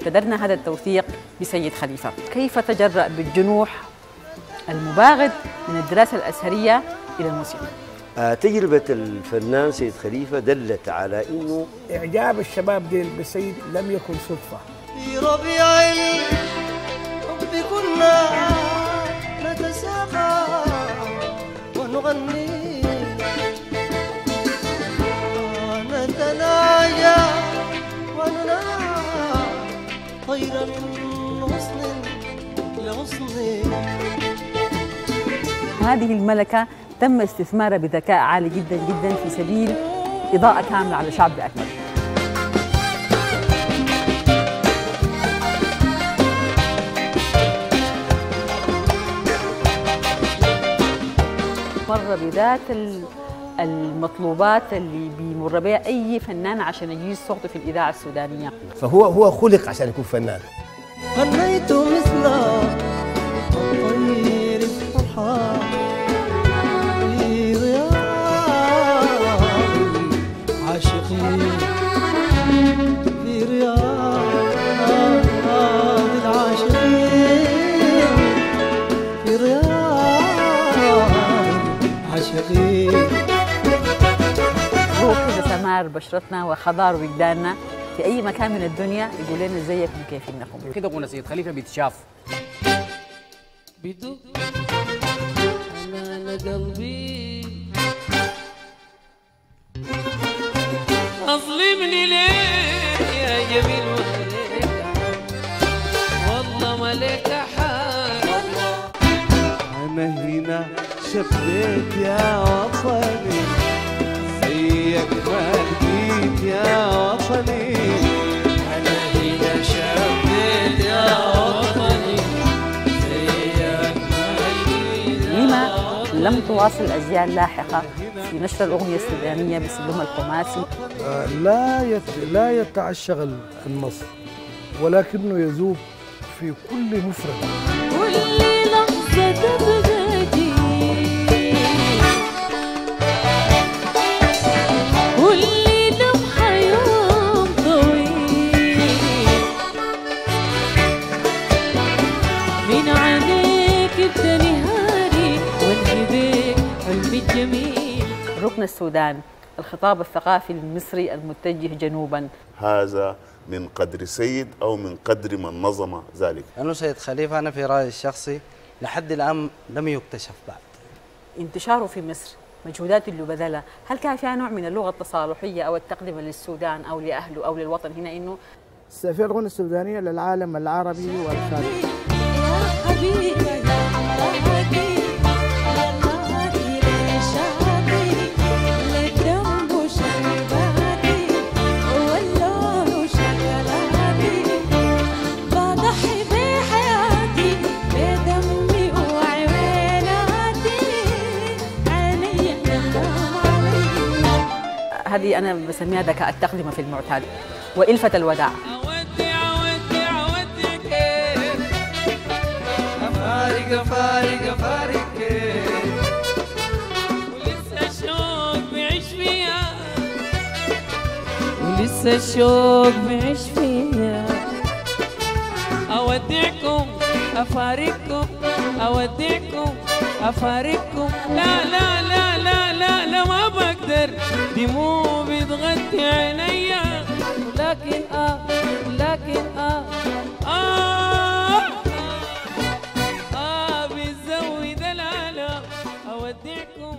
ابتدرنا هذا التوثيق بسيد خليفة. كيف تجرأ بالجنوح المباغت من الدراسة الأزهرية إلى الموسيقى؟ تجربة الفنان سيد خليفة دلت على إنه إعجاب الشباب ديل بالسيد لم يكن صدفة. في ربيع الحب كنا نتساقى ونغني ونتناجى وننام طير من غصن لغصن. هذه الملكة تم استثمارها بذكاء عالي جدا جدا في سبيل إضاءة كاملة على شعب بأكمله. مر بذات المطلوبات اللي بيمر بها أي فنان عشان يجيز صوته في الإذاعة السودانية. فهو خلق عشان يكون فنان. غنيت مثل طير الفرحة في رياض العاشقين، في رياض العاشقين، في رياض العاشقين. روح كده سمار بشرتنا وخضار وجداننا في أي مكان من الدنيا يقول لنا ازيكم كيف انكم. كده قلنا سيد خليفة بيتشاف. بدو أنا قلبي أظلمني ليه يا جميل وملك، والله ملك حال. أنا هنا شبيت يا وطني زيك ما لقيت يا وطني. أنا هنا شبيت يا وطني زيك ما لقيت. لما لم تواصل أجيال لاحقة في نشر الأغنية السودانية بسلومها الخماسي؟ لا يتعشق النص ولكنه يذوب في كل مفرد. كل لحظة تبغى كل لمحة يوم طويل من عليك بتنهاري وانجبك قلبي الجميل. ركن السودان، الخطاب الثقافي المصري المتجه جنوبا. هذا من قدر سيد أو من قدر من نظم ذلك. أنه سيد خليفة أنا في رأيي الشخصي لحد الآن لم يكتشف بعد. انتشاره في مصر، مجهوداته اللي بذلها، هل كان فيها نوع من اللغة التصالحية أو التقدمة للسودان أو لأهله أو للوطن هنا إنه في الأغنية السودانية للعالم العربي والخارجي. يا حبيبي هذه أنا بسميها ذكاء التقدمة في المعتاد وإلفة الوداع. أفارق ولسه الشوق بيعيش فيها، ولسه الشوق بيعيش فيها. أودعكم أفارقكم، أودعكم أفارقكم. لا لا لا لا لا لا ما بقدر، دموع بتغطي عينيا. لكن بتزود الآلام. أودعكم